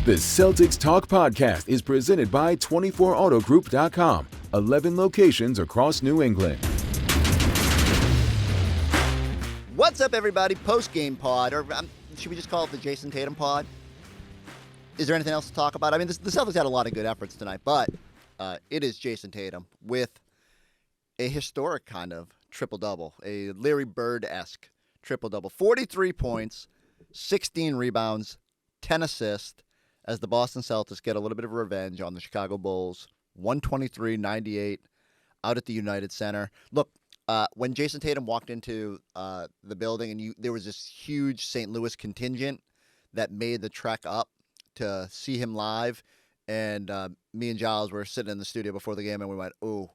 The Celtics Talk podcast is presented by 24autogroup.com, 11 locations across New England. What's up, everybody? Post-game pod, or should we just call it the Jayson Tatum pod? Is there anything else to talk about? I mean, the Celtics had a lot of good efforts tonight, but it is Jayson Tatum with a historic kind of triple-double, a Larry Bird-esque triple-double. 43 points, 16 rebounds, 10 assists, as the Boston Celtics get a little bit of revenge on the Chicago Bulls. 123-98 out at the United Center. Look, when Jayson Tatum walked into the building and there was this huge St. Louis contingent that made the trek up to see him live, and me and Giles were sitting in the studio before the game, and we went, ooh,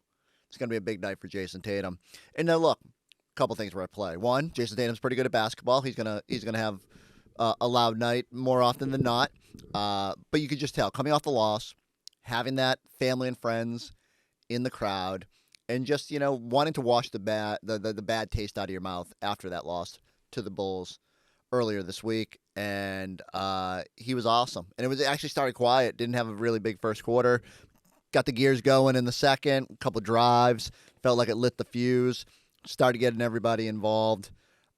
it's going to be a big night for Jayson Tatum. And now look, a couple things were at play. One, Jayson Tatum's pretty good at basketball. He's gonna have a loud night more often than not. But you could just tell, coming off the loss, having that family and friends in the crowd, and just, wanting to wash the bad taste out of your mouth after that loss to the Bulls earlier this week. And he was awesome. And it was actually started quiet. Didn't have a really big first quarter. Got the gears going in the second. A couple drives. Felt like it lit the fuse. Started getting everybody involved.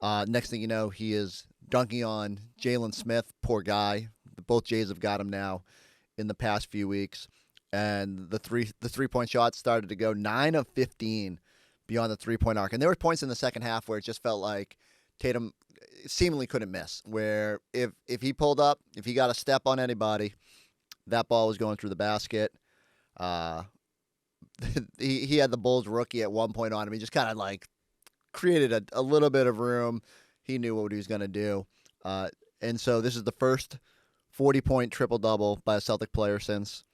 Next thing you know, he is dunking on Jalen Smith. Poor guy. Both Jays have got him now in the past few weeks. And the three-point shots started to go 9 of 15 beyond the three-point arc. And there were points in the second half where it just felt like Tatum seemingly couldn't miss, where if he pulled up, if he got a step on anybody, that ball was going through the basket. He had the Bulls rookie at one point on him. He just kind of like created a little bit of room. He knew what he was going to do. And so this is the first 40-point triple-double by a Celtic player since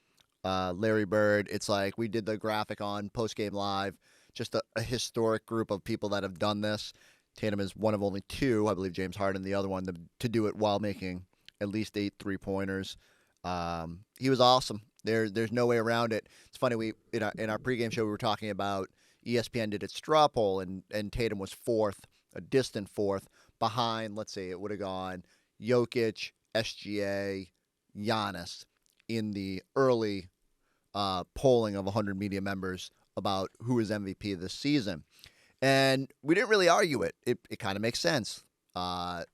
Larry Bird. It's like we did the graphic on Postgame Live, just a historic group of people that have done this. Tatum is one of only two, I believe James Harden the other one, to do it while making at least 8 3-pointers. He was awesome. There's no way around it. It's funny, we in our pregame show we were talking about ESPN did its straw poll, and Tatum was fourth, a distant fourth, behind, let's see, it would have gone Jokic, SGA, Giannis in the early polling of 100 media members about who is MVP this season. And we didn't really argue it. It kind of makes sense. The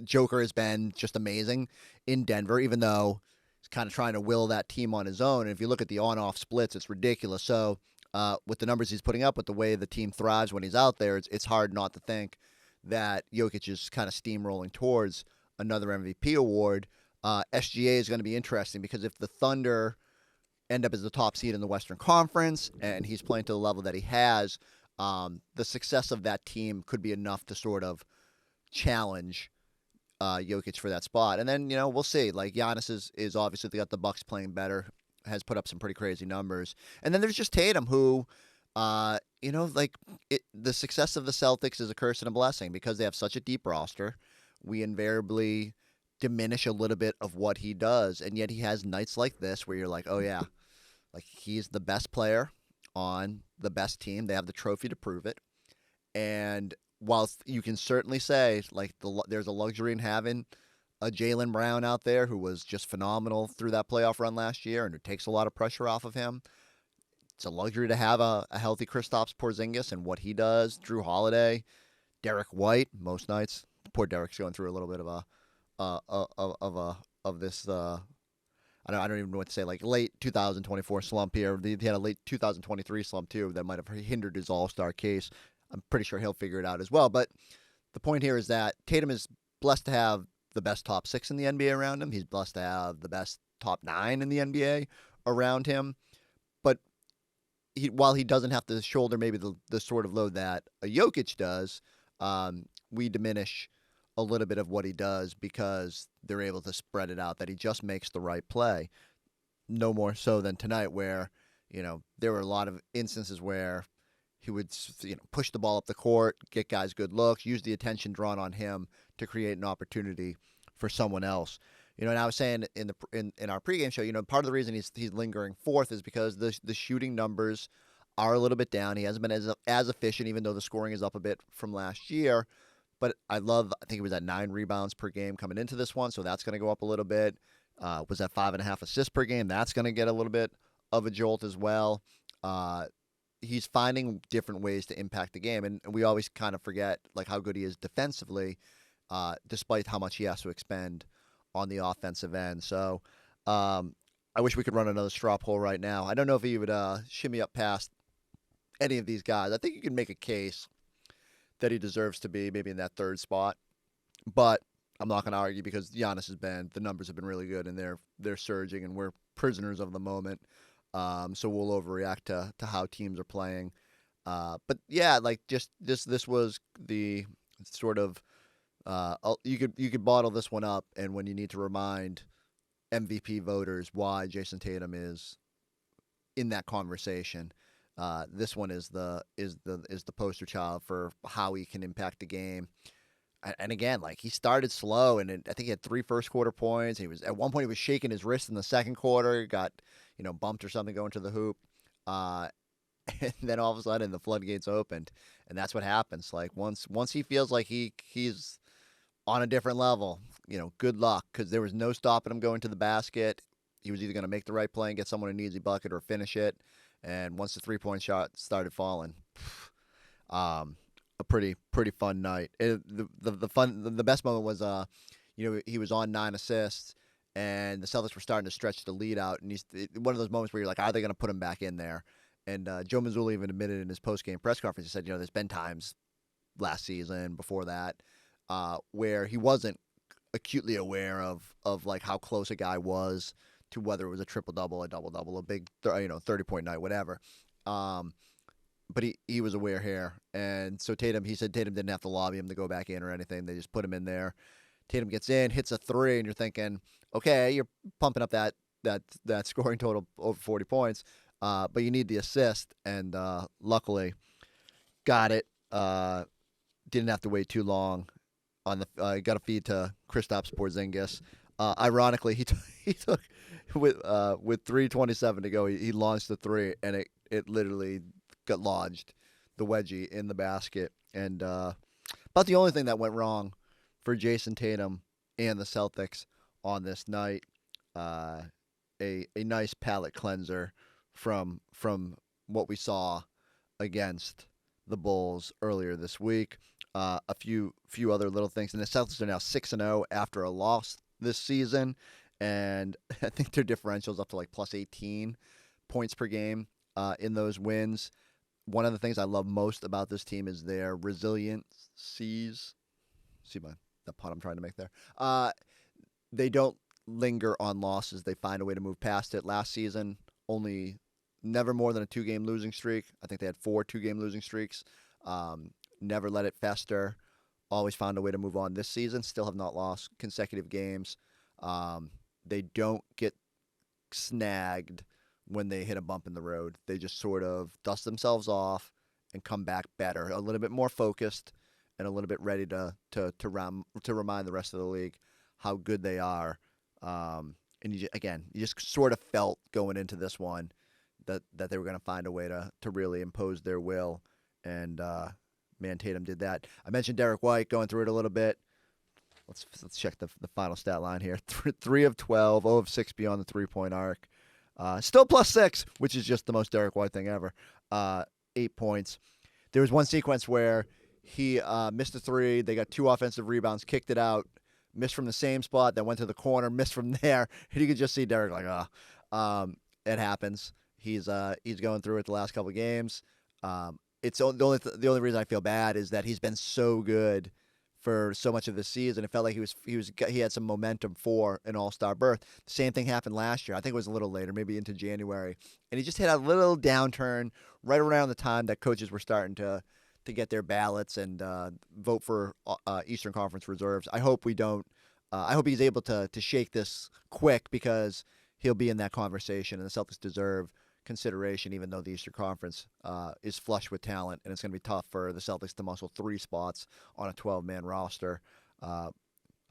Joker has been just amazing in Denver, even though he's kind of trying to will that team on his own. And if you look at the on-off splits, it's ridiculous. So with the numbers he's putting up, with the way the team thrives when he's out there, it's hard not to think that Jokic is kind of steamrolling towards another MVP award. SGA is going to be interesting because if the Thunder end up as the top seed in the Western Conference and he's playing to the level that he has, the success of that team could be enough to sort of challenge Jokic for that spot. And then, we'll see. Like, Giannis is obviously got the Bucks playing better, has put up some pretty crazy numbers. And then there's just Tatum, who, the success of the Celtics is a curse and a blessing because they have such a deep roster. We invariably diminish a little bit of what he does, and yet he has nights like this where you're like, oh yeah, like he's the best player on the best team. They have the trophy to prove it. And whilst you can certainly say like there's a luxury in having a Jaylen Brown out there who was just phenomenal through that playoff run last year, and it takes a lot of pressure off of him. It's a luxury to have a healthy Kristaps Porzingis and what he does. Drew Holiday, Derek White, most nights. Poor Derek's going through a little bit of this. I don't even know what to say. Like late 2024 slump here. He had a late 2023 slump too that might have hindered his All-Star case. I'm pretty sure he'll figure it out as well. But the point here is that Tatum is blessed to have the best top 6 in the NBA around him. He's blessed to have the best top 9 in the NBA around him. But while he doesn't have to shoulder maybe the sort of load that a Jokic does, we diminish a little bit of what he does because they're able to spread it out, that he just makes the right play. No more so than tonight where, there were a lot of instances where he would, push the ball up the court, get guys good looks, use the attention drawn on him to create an opportunity for someone else. And I was saying in our pregame show, part of the reason he's lingering fourth is because the shooting numbers are a little bit down. He hasn't been as efficient, even though the scoring is up a bit from last year. But I think he was at 9 rebounds per game coming into this one, so that's going to go up a little bit. Was at 5.5 assists per game. That's going to get a little bit of a jolt as well. He's finding different ways to impact the game, and we always kind of forget like how good he is defensively, despite how much he has to expend on the offensive end. So I wish we could run another straw poll right now. I don't know if he would shimmy up past any of these guys. I think you can make a case that he deserves to be maybe in that third spot, but I'm not going to argue because Giannis the numbers have been really good, and they're surging, and we're prisoners of the moment. So we'll overreact to how teams are playing. But yeah, like this was the sort of you could bottle this one up, and when you need to remind MVP voters why Jayson Tatum is in that conversation, this one is the poster child for how he can impact the game. And again, like he started slow, and I think he had 3 first quarter points. He was at one point he was shaking his wrist in the second quarter. He got bumped or something going to the hoop, and then all of a sudden the floodgates opened, and that's what happens. Like once he feels like he's on a different level, good luck, because there was no stopping him going to the basket. He was either going to make the right play and get someone an easy bucket or finish it. And once the 3-point shot started falling, a pretty fun night. The best moment was he was on 9 assists, and the Celtics were starting to stretch the lead out, and he's one of those moments where you're like, are they going to put him back in there? And Joe Mazzulla even admitted in his post-game press conference, he said, there's been times last season before that where he wasn't acutely aware of like how close a guy was to whether it was a triple-double, a double-double, a big 30-point night, whatever. But he was aware here. And so he said Tatum didn't have to lobby him to go back in or anything. They just put him in there. Tatum gets in, hits a 3, and you're thinking, okay, you're pumping up that scoring total over 40 points, but you need the assist, and luckily got it. Didn't have to wait too long. Got a feed to Kristaps Porzingis. Ironically, he took with 3:27 to go. He launched the 3, and it literally got lodged, the wedgie in the basket. And about the only thing that went wrong for Jayson Tatum and the Celtics on this night. A nice palate cleanser from what we saw against the Bulls earlier this week. A few other little things, and the Celtics are now 6-0 after a loss this season, and I think their differential is up to like plus 18 points per game in those wins. One of the things I love most about this team is their resiliencies. See the pun I'm trying to make there. They don't linger on losses. They find a way to move past it. Last season, never more than a 2-game losing streak. I think they had 4 2-game losing streaks. Never let it fester. Always found a way to move on. This season, still have not lost consecutive games. They don't get snagged when they hit a bump in the road. They just sort of dust themselves off and come back better, a little bit more focused, and a little bit ready to remind the rest of the league how good they are. And you just sort of felt going into this one that they were going to find a way to really impose their will. And man, Tatum did that. I mentioned Derek White, going through it a little bit. Let's check the final stat line here. 3 of 12, 0 of 6 beyond the 3-point arc. Still plus 6, which is just the most Derek White thing ever. 8 points. There was one sequence where he missed a 3. They got 2 offensive rebounds, kicked it out, missed from the same spot, then went to the corner, missed from there. And you could just see Derek like, it happens. He's going through it the last couple of games. It's the only reason I feel bad is that he's been so good for so much of the season. It felt like he had some momentum for an All-Star berth. The same thing happened last year. I think it was a little later, maybe into January, and he just hit a little downturn right around the time that coaches were starting to get their ballots and vote for Eastern Conference reserves. I hope we don't. I hope he's able to shake this quick, because he'll be in that conversation, and the Celtics deserve consideration, even though the Eastern Conference is flush with talent, and it's going to be tough for the Celtics to muscle 3 spots on a 12-man roster. I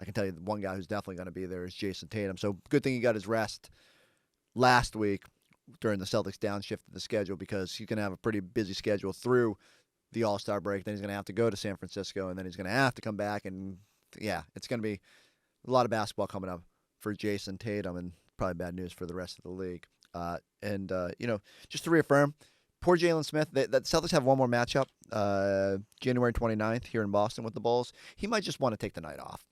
can tell you one guy who's definitely going to be there is Jayson Tatum. So good thing he got his rest last week during the Celtics downshift of the schedule, because he's going to have a pretty busy schedule through the All-Star break. Then he's going to have to go to San Francisco, and then he's going to have to come back. And, yeah, it's going to be a lot of basketball coming up for Jayson Tatum, and probably bad news for the rest of the league. Just to reaffirm, poor Jalen Smith, the Celtics have one more matchup, January 29th here in Boston with the Bulls. He might just want to take the night off.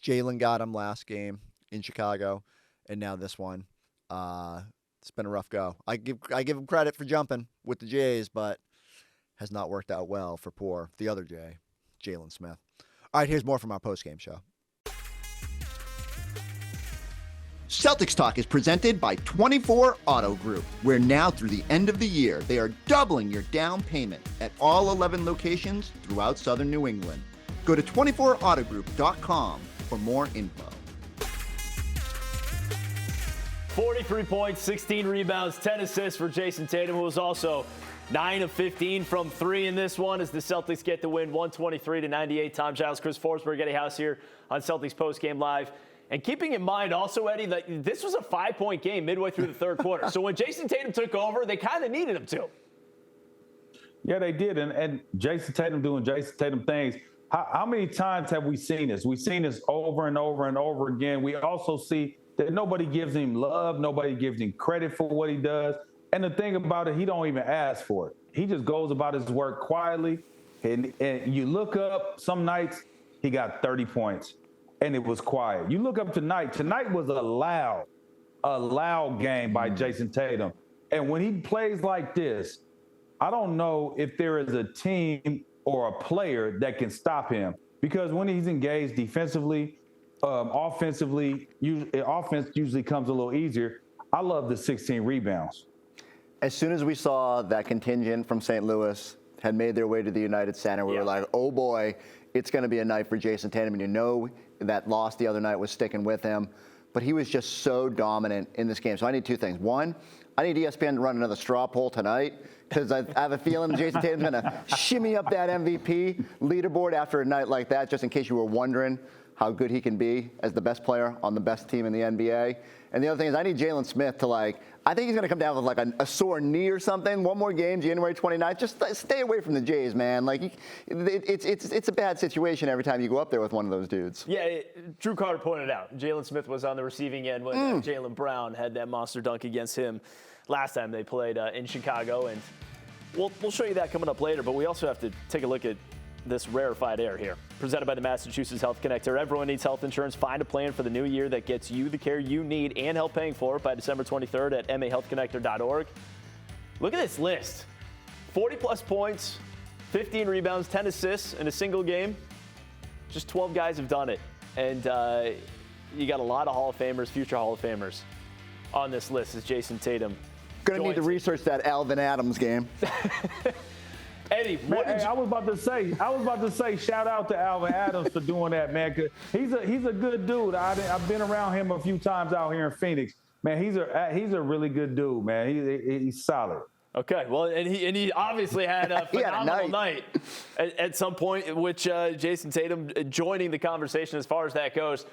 Jalen got him last game in Chicago, and now this one. It's been a rough go. I give him credit for jumping with the Jays, but has not worked out well for the other Jay, Jalen Smith. All right, here's more from our postgame show. Celtics Talk is presented by 24 Auto Group, where now through the end of the year, they are doubling your down payment at all 11 locations throughout southern New England. Go to 24autogroup.com for more info. 43 points, 16 rebounds, 10 assists for Jayson Tatum, who was also 9 of 15 from 3 in this one as the Celtics get the win 123-98. Tom Giles, Chris Forsberg, Eddie House here on Celtics Postgame Live. And keeping in mind also, Eddie, that this was a 5-point game midway through the third quarter. So when Jayson Tatum took over, they kind of needed him to. Yeah, they did. And Jayson Tatum doing Jayson Tatum things. How many times have we seen this? We've seen this over and over and over again. We also see that nobody gives him love. Nobody gives him credit for what he does. And the thing about it, he don't even ask for it. He just goes about his work quietly. And you look up, some nights he got 30 points. And it was quiet. You look up tonight. Tonight was a loud game by Jayson Tatum. And when he plays like this, I don't know if there is a team or a player that can stop him. Because when he's engaged defensively, offensively, offense usually comes a little easier. I love the 16 rebounds. As soon as we saw that contingent from St. Louis had made their way to the United Center, we were like, oh boy, it's going to be a night for Jayson Tatum. And you know that loss the other night was sticking with him. But he was just so dominant in this game. So I need two things. One, I need ESPN to run another straw poll tonight because I have a feeling Jayson Tatum's going to shimmy up that MVP leaderboard after a night like that, just in case you were wondering how good he can be as the best player on the best team in the NBA. And the other thing is I need Jalen Smith to I think he's going to come down with a sore knee or something. One more game, January 29th. Just stay away from the Jays, man. It's a bad situation every time you go up there with one of those dudes. Yeah, Drew Carter pointed out. Jalen Smith was on the receiving end when Jaylen Brown had that monster dunk against him last time they played in Chicago. And we'll show you that coming up later. But we also have to take a look at this rarefied air here. Presented by the Massachusetts Health Connector. Everyone needs health insurance. Find a plan for the new year that gets you the care you need and help paying for it by December 23rd at mahealthconnector.org. Look at this list. 40-plus points, 15 rebounds, 10 assists in a single game. Just 12 guys have done it. And you got a lot of Hall of Famers, future Hall of Famers on this list as Jayson Tatum. Going to need to research that Alvin Adams game. Eddie, I was about to say, shout out to Alvin Adams for doing that, man. Cause he's a good dude. I've been around him a few times out here in Phoenix. Man, he's a really good dude, man. He's solid. Okay, well, and he obviously had a phenomenal night at some point, which Jayson Tatum joining the conversation as far as that goes.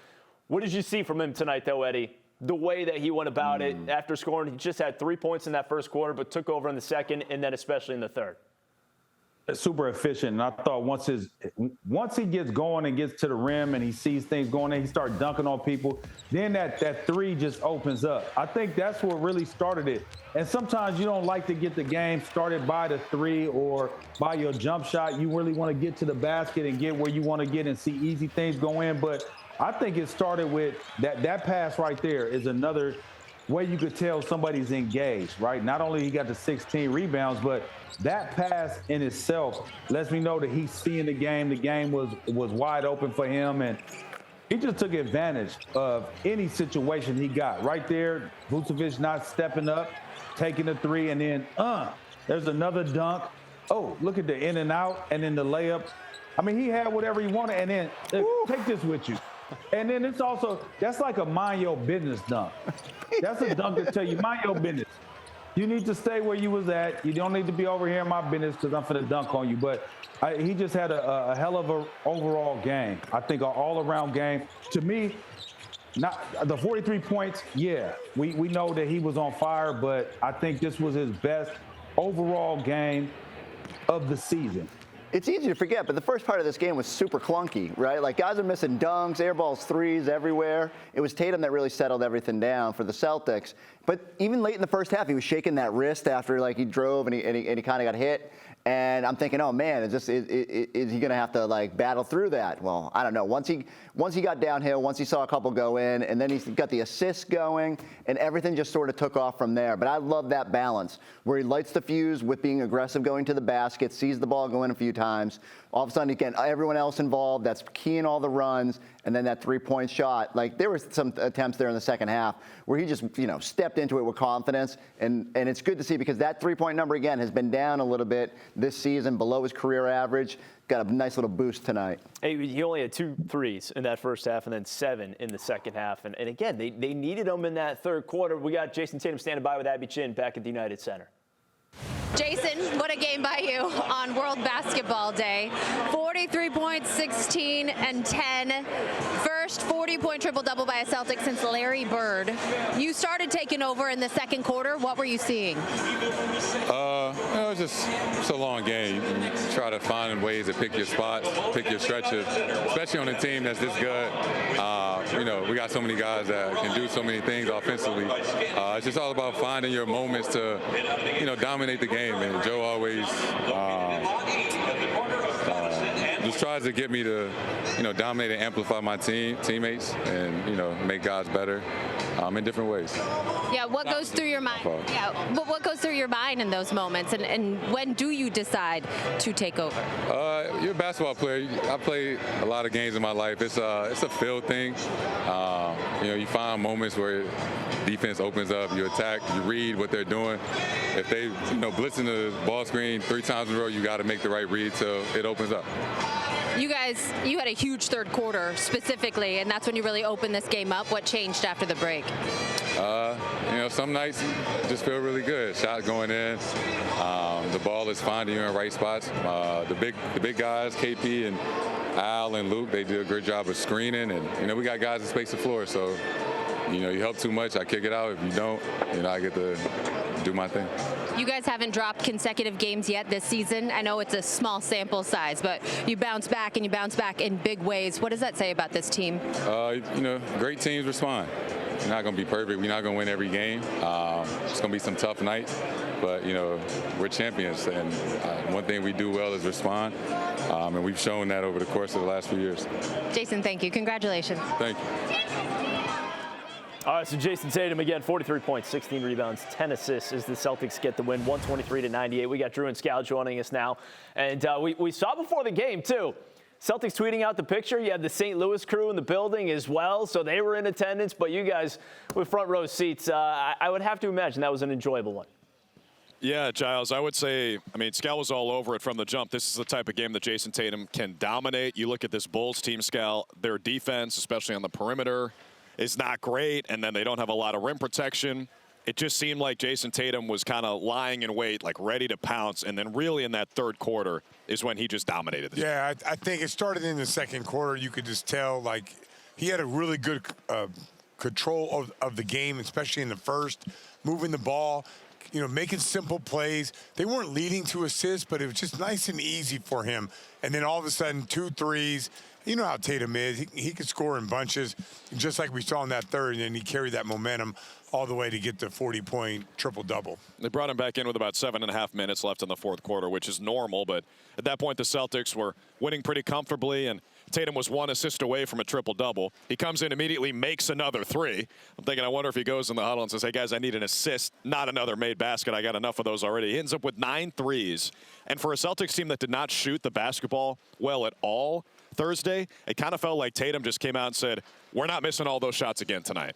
What did you see from him tonight, though, Eddie? The way that he went about it after scoring, he just had 3 points in that first quarter, but took over in the second, and then especially in the third. Super efficient, and I thought once he gets going and gets to the rim and he sees things going in, he starts dunking on people, then that three just opens up. I think that's what really started it. And sometimes you don't like to get the game started by the three or by your jump shot. You really want to get to the basket and get where you want to get and see easy things go in. But I think it started with that pass right there is another way you could tell somebody's engaged, right? Not only he got the 16 rebounds, but that pass in itself lets me know that he's seeing the game. The game was wide open for him, and he just took advantage of any situation he got. Right there, Vucevic not stepping up, taking the three, and then there's another dunk. Oh, look at the in and out, and then the layup. I mean, he had whatever he wanted, and then take this with you. And then it's also, that's like a mind your business dunk. That's a dunk that tell you, mind your business. You need to stay where you was at. You don't need to be over here in my business because I'm finna dunk on you. But he just had a hell of a overall game. I think an all-around game. To me, not the 43 points, yeah, we know that he was on fire, but I think this was his best overall game. of the season. It's easy to forget, but the first part of this game was super clunky, right? Like, guys are missing dunks, air balls, threes everywhere. It was Tatum that really settled everything down for the Celtics. But even late in the first half, he was shaking that wrist after, like, he drove and he kind of got hit. And I'm thinking, oh man, is he going to have to like battle through that? Well, I don't know. Once he got downhill, once he saw a couple go in, and then he's got the assist going, and everything just sort of took off from there. But I love that balance where he lights the fuse with being aggressive, going to the basket, sees the ball go in a few times. All of a sudden, again, everyone else involved. That's keying all the runs, and then that three-point shot. Like, there were some attempts there in the second half where he just, stepped into it with confidence, and it's good to see because that three-point number again has been down a little bit this season, below his career average. Got a nice little boost tonight. Hey, he only had 2 threes in that first half and then 7 in the second half. And again, they needed him in that third quarter. We got Jayson Tatum standing by with Abby Chin back at the United Center. Jayson, what a game by you on World Basketball Day. 43 points, 16 and 10. First 40-point triple-double by a Celtic since Larry Bird. You started taking over in the second quarter. What were you seeing? It's a long game. You try to find ways to pick your spots, pick your stretches, especially on a team that's this good. We got so many guys that can do so many things offensively. It's just all about finding your moments to, dominate the game. And Joe always just tries to get me to, dominate and amplify my teammates and, make guys better in different ways. Yeah, what goes through your mind? Yeah, but what goes through your mind in those moments, and when do you decide to take over? You're a basketball player. I played a lot of games in my life. It's a field thing. You find moments where defense opens up, you attack, you read what they're doing. If they, blitzing the ball screen 3 times in a row, you got to make the right read so it opens up. You guys, you had a huge third quarter specifically, and that's when you really opened this game up. What changed after the break? Some nights just feel really good. Shot going in. The ball is finding you in right spots. The big guys, KP and Al and Luke, they do a good job of screening, and we got guys that space the floor. So, you help too much, I kick it out. If you don't, I get to do my thing. You guys haven't dropped consecutive games yet this season. I know it's a small sample size, but you bounce back and you bounce back in big ways. What does that say about this team? Great teams respond. We're not going to be perfect. We're not going to win every game. It's going to be some tough nights, but, we're champions. And one thing we do well is respond, and we've shown that over the course of the last few years. Jayson, thank you. Congratulations. Thank you. All right, so Jayson Tatum again, 43 points, 16 rebounds, 10 assists as the Celtics get the win, 123-98. We got Drew and Scal joining us now. And we saw before the game, too. Celtics tweeting out the picture. You had the St. Louis crew in the building as well, so they were in attendance. But you guys with front row seats, I would have to imagine that was an enjoyable one. Yeah, Giles, I would say, Scal was all over it from the jump. This is the type of game that Jayson Tatum can dominate. You look at this Bulls team, Scal, their defense, especially on the perimeter, is not great, and then they don't have a lot of rim protection. It just seemed like Jayson Tatum was kind of lying in wait, like ready to pounce, and then really in that third quarter is when he just dominated the game. Yeah, I think it started in the second quarter. You could just tell, like, he had a really good control of the game, especially in the first, moving the ball, making simple plays. They weren't leading to assists, but it was just nice and easy for him. And then all of a sudden, 2 threes. You know how Tatum is. He could score in bunches, just like we saw in that third, and then he carried that momentum all the way to get the 40-point triple-double. They brought him back in with about 7.5 minutes left in the fourth quarter, which is normal. But at that point, the Celtics were winning pretty comfortably, and Tatum was 1 assist away from a triple-double. He comes in immediately, makes another 3. I'm thinking, I wonder if he goes in the huddle and says, hey, guys, I need an assist, not another made basket. I got enough of those already. He ends up with 9 threes. And for a Celtics team that did not shoot the basketball well at all Thursday, it kind of felt like Tatum just came out and said, we're not missing all those shots again tonight.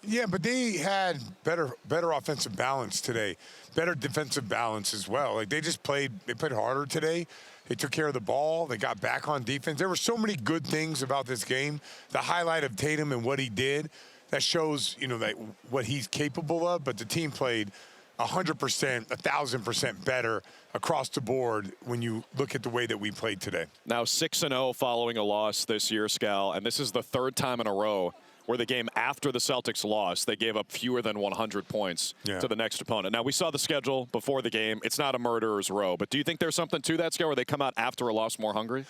Yeah, but they had better offensive balance today, better defensive balance as well. Like, they played harder today. They took care of the ball. They got back on defense. There were so many good things about this game. The highlight of Tatum and what he did, that shows, what he's capable of. But the team played 100%, 1,000% better across the board when you look at the way that we played today. Now 6-0 following a loss this year, Scal, and this is the 3rd time in a row where the game after the Celtics lost, they gave up fewer than 100 points to the next opponent. Now, we saw the schedule before the game. It's not a murderer's row, but do you think there's something to that, Scal, where they come out after a loss more hungry?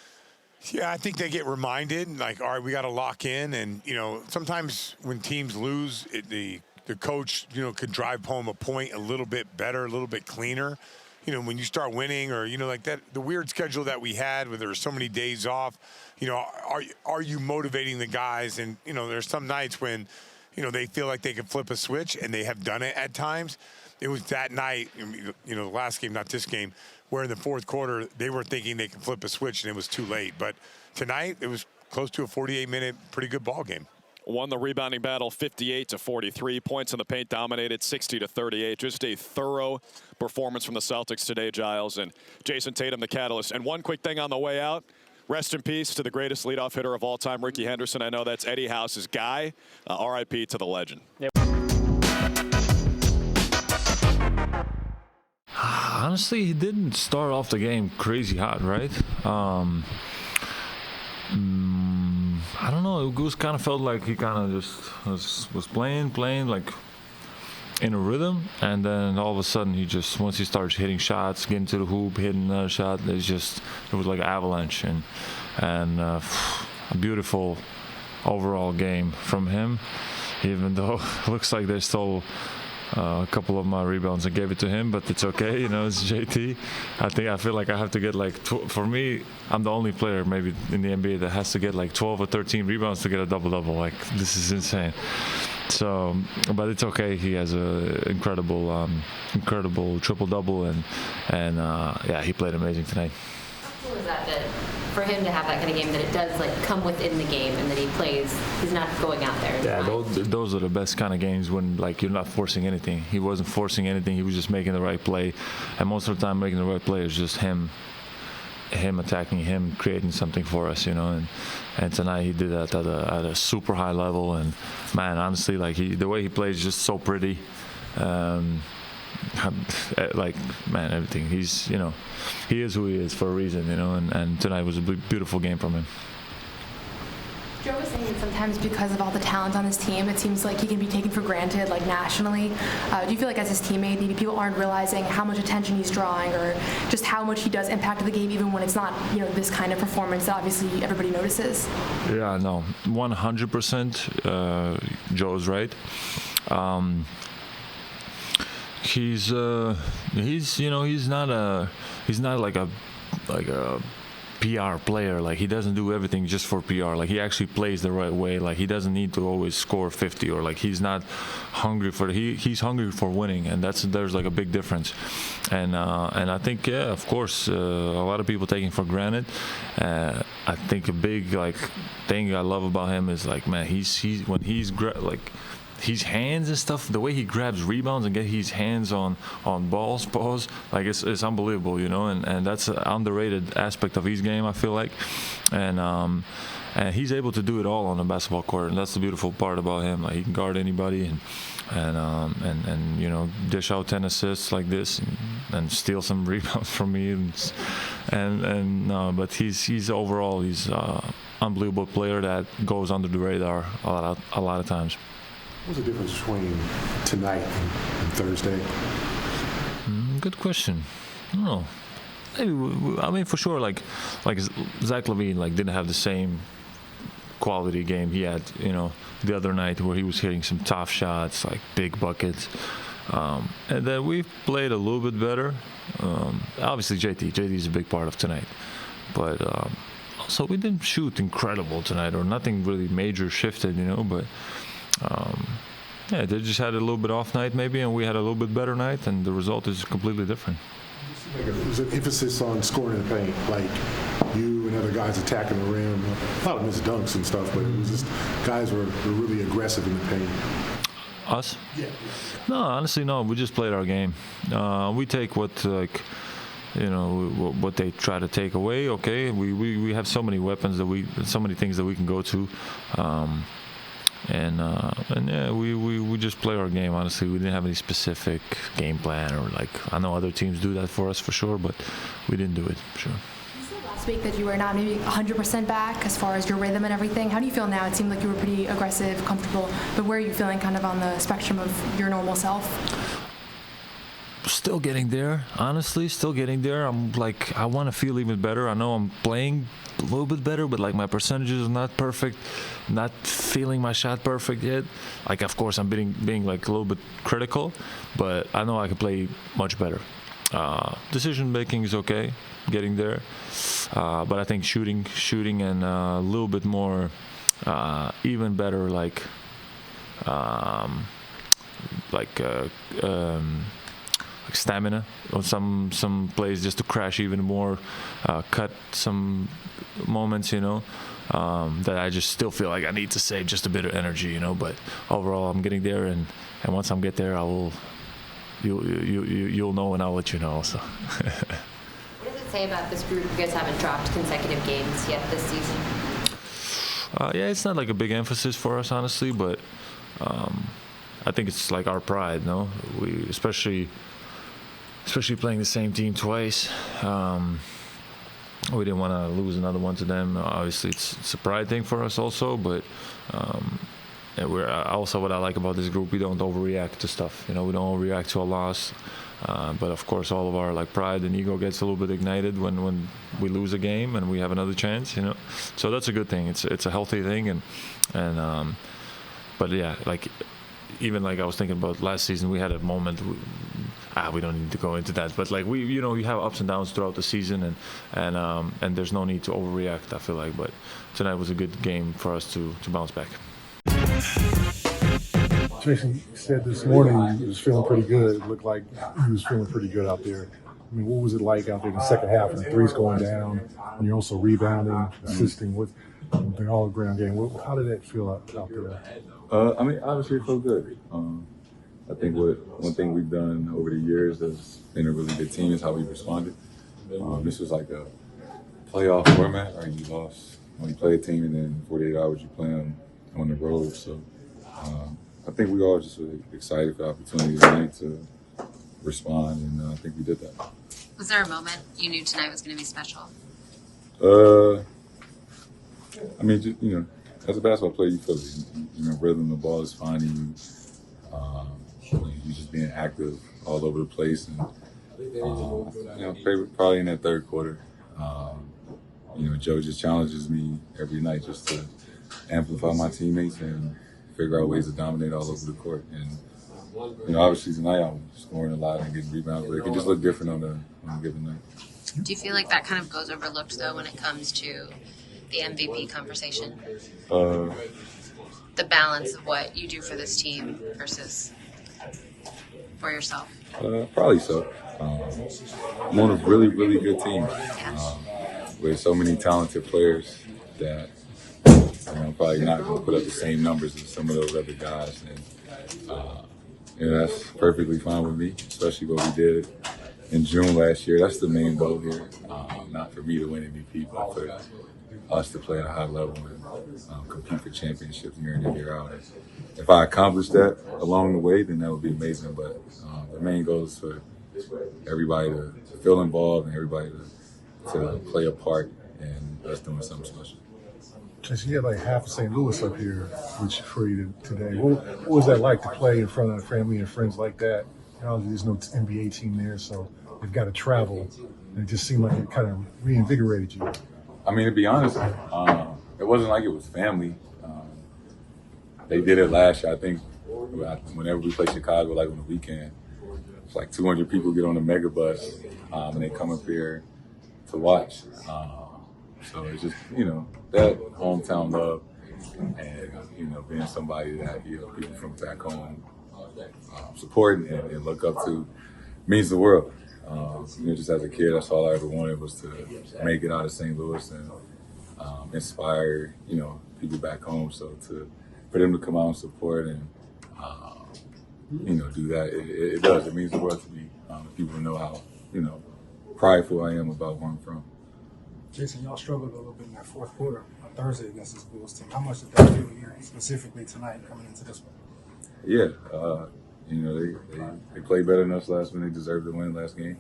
Yeah, I think they get reminded, like, all right, we got to lock in. And, you know, sometimes when teams lose, the coach, you know, could drive home a point a little bit better, a little bit cleaner. You know, when you start winning, or, you know, like that, the weird schedule that we had where there were so many days off, you know, are you motivating the guys? And, you know, there's some nights when, you know, they feel like they can flip a switch, and they have done it at times. It was that night, you know, the last game, not this game, where in the fourth quarter they were thinking they could flip a switch, and it was too late. But tonight it was close to a 48-minute, pretty good ball game. Won the rebounding battle 58-43. Points in the paint dominated 60-38. Just a thorough performance from the Celtics today, Giles. And Jayson Tatum, the catalyst. And one quick thing on the way out. Rest in peace to the greatest leadoff hitter of all time, Ricky Henderson. I know that's Eddie House's guy. RIP to the legend. Honestly, he didn't start off the game crazy hot, right? I don't know. It was kind of felt like he kind of just was playing like in a rhythm, and then all of a sudden once he starts hitting shots, getting to the hoop, hitting another shot, it was like an avalanche, and a beautiful overall game from him. Even though it looks like they stole a couple of my rebounds and gave it to him, but it's okay, you know, it's JT. I feel like I have to get like, for me, I'm the only player maybe in the NBA that has to get like 12 or 13 rebounds to get a double-double. Like, this is insane. So, but it's okay. He has a incredible triple-double, and yeah, he played amazing tonight. How cool is that for him to have that kind of game, that it does like come within the game, and that he's not going out there? Yeah, those are the best kind of games when like you're not forcing anything. He wasn't forcing anything. He was just making the right play, and most of the time making the right play is just him attacking, him creating something for us, you know. And tonight he did that at a super high level, and man, honestly, like the way he plays is just so pretty. Like, man, everything. He's, you know, he is who he is for a reason, you know, and tonight was a beautiful game from him. Joe was saying that sometimes because of all the talent on his team, it seems like he can be taken for granted, like nationally. Do you feel like as his teammate, maybe people aren't realizing how much attention he's drawing, or just how much he does impact the game, even when it's not, you know, this kind of performance that obviously everybody notices? Yeah, no, 100%. Joe's right. He's you know, he's not like a PR player. Like, he doesn't do everything just for PR. Like, he actually plays the right way. Like, he doesn't need to always score 50, or like he's not hungry for he's hungry for winning, and there's like a big difference. And I think, yeah, of course, a lot of people taking for granted. I think a big like thing I love about him is like, man, when he's like his hands and stuff, the way he grabs rebounds and get his hands on balls, like it's unbelievable, you know, and that's an underrated aspect of his game, I feel like, and he's able to do it all on the basketball court, and that's the beautiful part about him. Like, he can guard anybody, and you know, dish out 10 assists like this, and steal some rebounds from me, but he's overall he's unbelievable player that goes under the radar a lot of times. What's the difference between tonight and Thursday? Good question. I don't know. Maybe, I mean, for sure, like Zach LaVine didn't have the same quality game he had, you know, the other night, where he was hitting some tough shots, like big buckets. And then we played a little bit better. Obviously, JT is a big part of tonight, but also we didn't shoot incredible tonight, or nothing really major shifted, you know, but. Yeah, they just had a little bit off night maybe, and we had a little bit better night, and the result is completely different. There's an emphasis on scoring in the paint, like you and other guys attacking the rim. A lot of missed dunks and stuff, but it was just guys were really aggressive in the paint. Us? Yeah. No, honestly, no. We just played our game. We take what, like, you know, what they try to take away. Okay, we have so many weapons so many things that we can go to. And yeah, we just play our game. Honestly, we didn't have any specific game plan, or like, I know other teams do that for us for sure, but we didn't do it for sure. You said last last week that you were not maybe 100% back as far as your rhythm and everything. How do you feel now? It seemed like you were pretty aggressive, comfortable, but where are you feeling kind of on the spectrum of your normal self? Still getting there, honestly, still getting there. I'm like, I want to feel even better. I know I'm playing a little bit better, but like my percentages are not perfect, not feeling my shot perfect yet. Like, of course, I'm being like a little bit critical, but I know I can play much better. Decision making is okay, getting there, but I think shooting and a little bit more, even better, like stamina on some plays, just to crash even more, cut some moments, that I just still feel like I need to save just a bit of energy, but overall I'm getting there, and once I get there, I will. You'll know, and I'll let you know. So. What does it say about this group? You guys haven't dropped consecutive games yet this season. Yeah, it's not like a big emphasis for us, honestly, but I think it's like our pride, no? We especially playing the same team twice. We didn't want to lose another one to them. Obviously, it's a pride thing for us also, but. And we're also, what I like about this group, we don't overreact to stuff. We don't overreact to a loss. But of course, all of our pride and ego gets a little bit ignited when we lose a game and we have another chance. So that's a good thing. It's a healthy thing. But yeah, even I was thinking about last season, we had a moment. We don't need to go into that. But you have ups and downs throughout the season, and there's no need to overreact, I feel like. But tonight was a good game for us to bounce back. Jayson said this morning he was feeling pretty good. It looked like he was feeling pretty good out there. I mean, what was it like out there in the second half when the threes going down and you're also rebounding, assisting with the all-ground game? How did that feel out there? Obviously it felt good. I think one thing we've done over the years has been a really good team is how we responded. This was like a playoff format, right? You lost when you play a team, and then 48 hours you play them on the road. So I think we all just really excited for the opportunity tonight to respond, and I think we did that. Was there a moment you knew tonight was going to be special? As a basketball player, you feel it. Rhythm, the ball is finding you. You just being active all over the place, and probably in that third quarter, Joe just challenges me every night just to amplify my teammates and figure out ways to dominate all over the court. And obviously tonight I'm scoring a lot and getting rebounds, but it can just look different on a given night. Do you feel like that kind of goes overlooked though when it comes to the MVP conversation? The balance of what you do for this team versus for yourself? Probably so. I'm on a really, really good team with so many talented players that I'm probably not going to put up the same numbers as some of those other guys. And that's perfectly fine with me, especially what we did in June last year. That's the main goal here. Not for me to win MVP, but for us to play at a high level and compete for championships year in and year out. If I accomplish that along the way, then that would be amazing. But the main goal is for everybody to feel involved and everybody to play a part in us doing something special. Jayson, you had half of St. Louis up here, which for you today. What was that like to play in front of family and friends like that? There's no NBA team there, so they've got to travel. And it just seemed like it kind of reinvigorated you. To be honest, it wasn't like it was family. They did it last year. I think whenever we play Chicago, on the weekend, it's 200 people get on a mega bus and they come up here to watch. So it's just, that hometown love and, being somebody that, people from back home support and look up to means the world. Just as a kid, that's all I ever wanted was to make it out of St. Louis and inspire, people back home. So for them to come out and support and, do that, it does. It means the world to me. People know how, prideful I am about where I'm from. Jayson, y'all struggled a little bit in that fourth quarter on Thursday against this Bulls team. How much did that feel here, specifically tonight coming into this one? Yeah, they played better than us last when they deserved to win last game.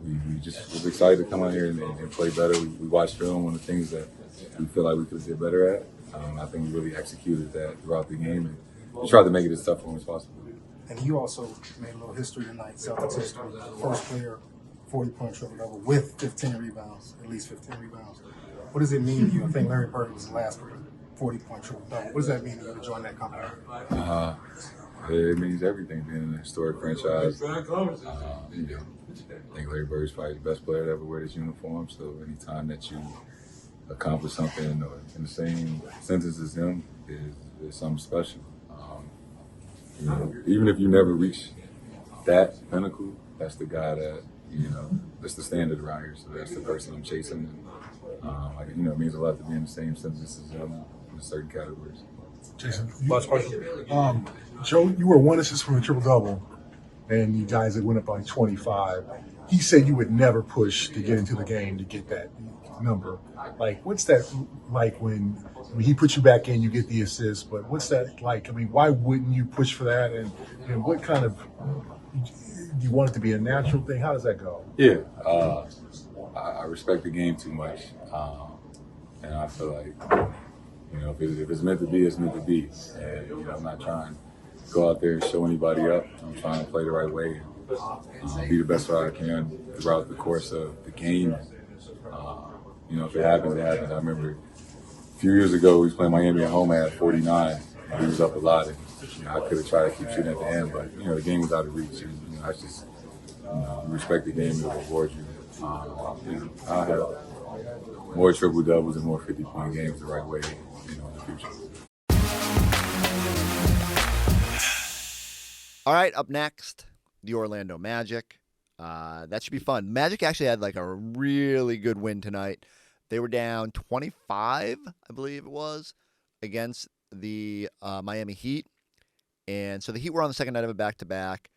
We just was excited to come out here and play better. We watched film on the things that we feel like we could have did better at. I think we really executed that throughout the game, and we tried to make it as tough for them as possible. And you also made a little history tonight, Celtics history. First player, 40-point triple-double with 15 rebounds, at least 15 rebounds. What does it mean to you? I think Larry Bird was the last 40-point triple-double. What does that mean to you to join that company? It means everything, being in a historic franchise. I think Larry Bird is probably the best player to ever wear this uniform, so anytime that you accomplish something or in the same sentence as him is something special. Even if you never reach that pinnacle, that's the guy that, that's the standard around here. So that's the person I'm chasing. And, it means a lot to be in the same sentence as him in certain categories. Jayson, last question. Joe, you were 1 assist from a triple-double, and you guys had went up by 25. He said you would never push to get into the game to get that number. Like, what's that like when he puts you back in, you get the assist, but what's that like? I mean, why wouldn't you push for that? And what kind of, do you want it to be a natural thing? How does that go? Yeah, I respect the game too much. And I feel like, if it's meant to be, it's meant to be. And, I'm not trying to go out there and show anybody up. I'm trying to play the right way and be the best player I can throughout the course of the game. If it happens, it happens. I remember a few years ago, we was playing Miami at home at 49. And he was up a lot, and I could have tried to keep shooting at the end, but the game was out of reach. And I just respect the game and reward you. I have more triple doubles and more 50-point games the right way, in the future. All right, up next, the Orlando Magic. That should be fun. Magic actually had like a really good win tonight. They were down 25, I believe it was, against the Miami Heat. And so the Heat were on the second night of a back-to-back.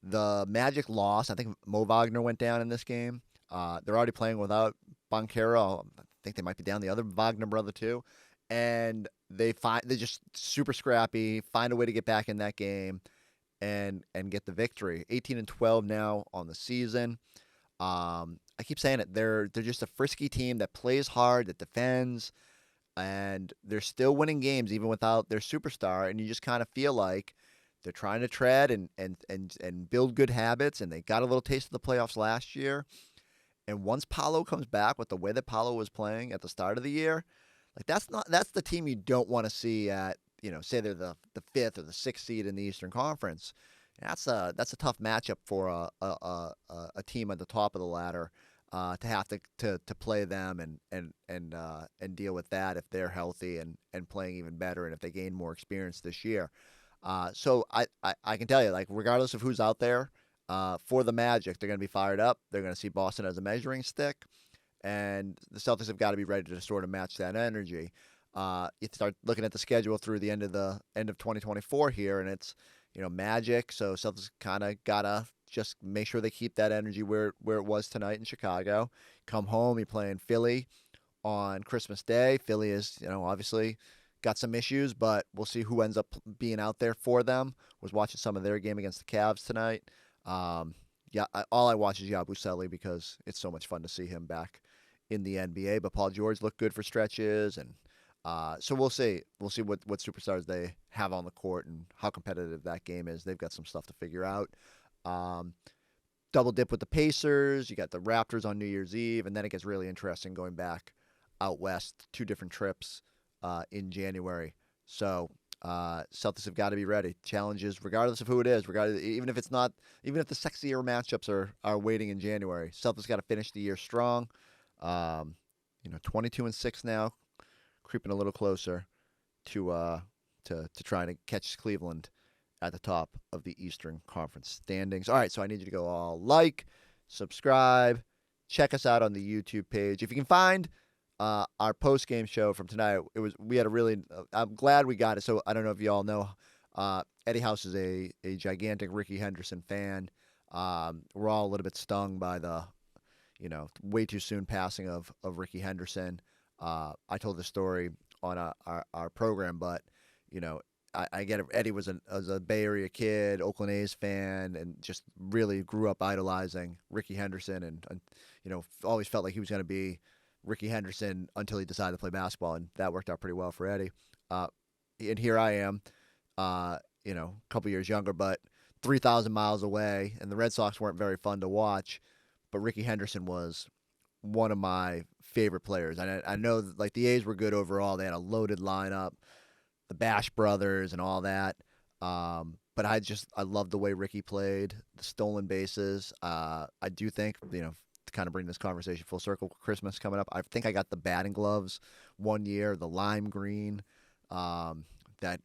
The Magic lost. I think Mo Wagner went down in this game. They're already playing without Banchero. I think they might be down the other Wagner brother too. And they're just super scrappy, find a way to get back in that game and get the victory. 18-12 now on the season. I keep saying it. They're just a frisky team that plays hard, that defends, and they're still winning games even without their superstar. And you just kind of feel like they're trying to tread and build good habits. And they got a little taste of the playoffs last year. And once Paolo comes back with the way that Paolo was playing at the start of the year, like that's the team you don't want to see at, say they're the 5th or the 6th seed in the Eastern Conference. That's a tough matchup for a team at the top of the ladder to have to play them and deal with that if they're healthy and playing even better and if they gain more experience this year. So I can tell you, like, regardless of who's out there, for the Magic, they're going to be fired up. They're going to see Boston as a measuring stick, and the Celtics have got to be ready to sort of match that energy. You start looking at the schedule through the end of 2024 here, and it's Magic. So Celtics kind of gotta just make sure they keep that energy where it was tonight in Chicago. Come home, you're playing Philly on Christmas Day. Philly is obviously got some issues, but we'll see who ends up being out there for them. Was watching some of their game against the Cavs tonight. All I watch is Yabusele because it's so much fun to see him back in the NBA. But Paul George looked good for stretches, and so we'll see. We'll see what superstars they have on the court and how competitive that game is. They've got some stuff to figure out. Double dip with the Pacers. You got the Raptors on New Year's Eve, and then it gets really interesting going back out west. 2 different trips in January. So Celtics have got to be ready. Challenges, regardless of who it is, even if the sexier matchups are waiting in January. Celtics got to finish the year strong. 22-6 now, creeping a little closer to trying to catch Cleveland at the top of the Eastern Conference standings. All right, so I need you to go all like, subscribe, check us out on the YouTube page. If you can find our post-game show from tonight, I'm glad we got it. So I don't know if you all know, Eddie House is a gigantic Ricky Henderson fan. We're all a little bit stung by the, way too soon passing of Ricky Henderson. I told the story on our program, but, I get it. Eddie was a Bay Area kid, Oakland A's fan, and just really grew up idolizing Ricky Henderson, and always felt like he was going to be Ricky Henderson until he decided to play basketball, and that worked out pretty well for Eddie. And here I am, a couple years younger, but 3,000 miles away, and the Red Sox weren't very fun to watch, but Ricky Henderson was one of my favorite players. And I know like the A's were good overall. They had a loaded lineup, the Bash brothers and all that. But I loved the way Ricky played, the stolen bases. I do think, to kind of bring this conversation full circle, Christmas coming up, I think I got the batting gloves one year, the lime green, that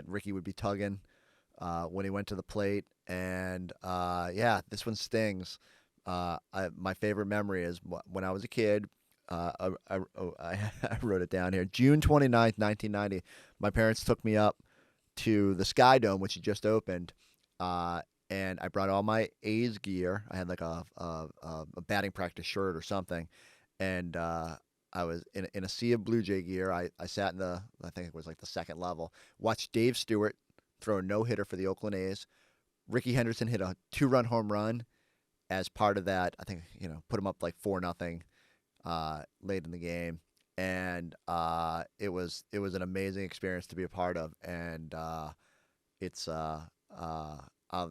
Ricky would be tugging when he went to the plate. And this one stings. My favorite memory is when I was a kid. I wrote it down here. June 29th, 1990. My parents took me up to the Sky Dome, which had just opened, and I brought all my A's gear. I had like a batting practice shirt or something, and I was in a sea of Blue Jay gear. I sat in I think it was like the second level, watched Dave Stewart throw a no-hitter for the Oakland A's. Ricky Henderson hit a 2-run home run as part of that. I think, put him up like 4-0 late in the game. And it was an amazing experience to be a part of. And it's sad.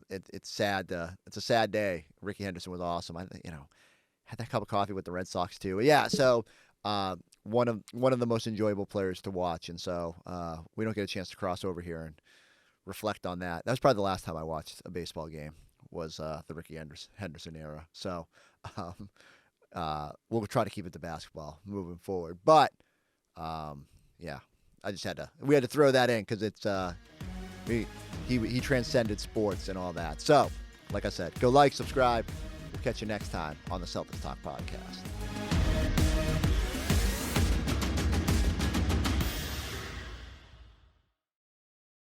It's a sad day. Ricky Henderson was awesome. I had that cup of coffee with the Red Sox too. But yeah, so one of the most enjoyable players to watch. And so we don't get a chance to cross over here and reflect on that. That was probably the last time I watched a baseball game, was the Ricky Henderson era. So we'll try to keep it to basketball moving forward. But we had to throw that in because it's he transcended sports and all that. So like I said, go like, subscribe. We'll catch you next time on the Celtics Talk podcast.